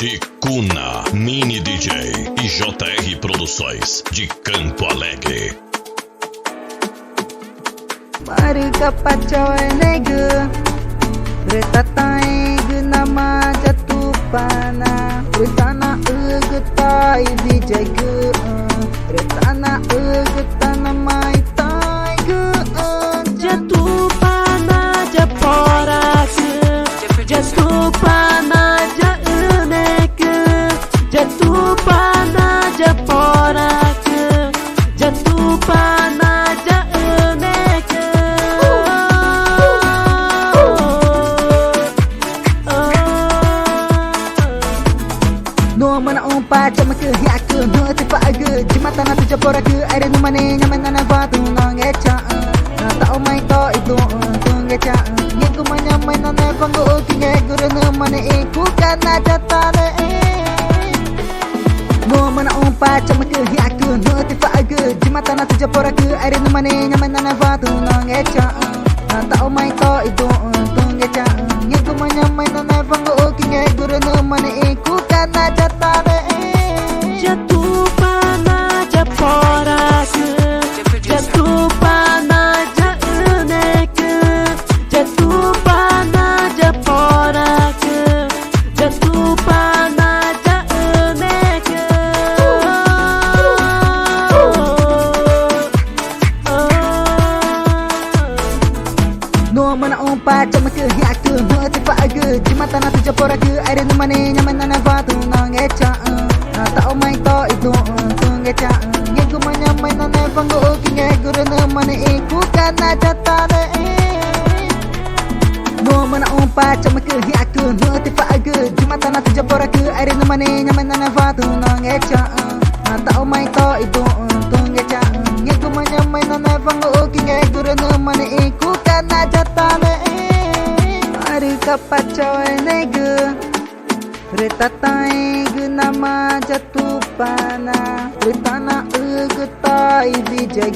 Ticuna, Mini DJ e JR Produções de Campo Alegre. Marga pacoy nega Retatai nama jatuh pana Retana getai bijai Retana getana mai tai jatuh pana japora jatuh pana janek jatuh pana japora jatuh pana janek no mana umpa cama ke yak no tipa age jimata na tujapora ke aire no mane nyamana na batu nangecha ta omai to itu tungecha ngiku manyamai na ne pango kinge guru no mane iku kana jatane no mana umpa cama ke yak no tipa age jimata na tujapora ke aire no mane nyamana na batu nangecha ta omai to itu tungecha ngiku manyamai na ne pango kinge guru no mane iku kana jatane jatuh pana japora jatuh pana janek jatuh pana japora jatuh pana janek no mana umpa cama ke yak no tipa age jimata na tujapora ke aire no mane nyamana na batu nangecha ta omai to itu tungecha ngiku manyamai na ne pango kinge guru no mane iku kana jatane no mana umpa cama ke yak no tipa age jimata na tujapora ke aire no mane nyamana na batu nangecha ta omai to itu tungecha ngiku manyamai na ne pango kinge guru no mane iku kana jatane Marga pacoy nega Retatai nama jatuh pana Retana getai bijai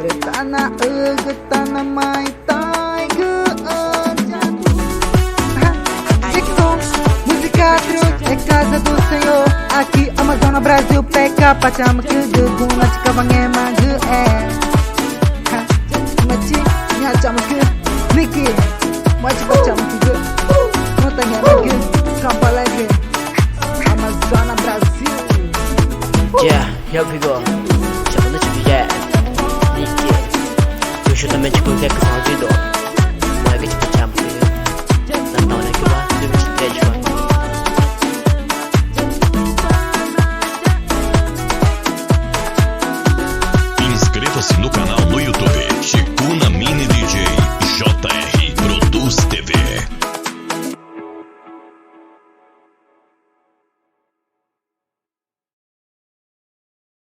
Retana getana mai tai jatuh música truque é casa do Senhor aqui Amazonas, Brasil, peca pachama que guna tika bangema machi nyachama que Niki Machi pachama que Montanya lagi Campo Alegre Amazonas, Brasil. Yeah, eu fico chamando de Niki. Eu também te coloquei com o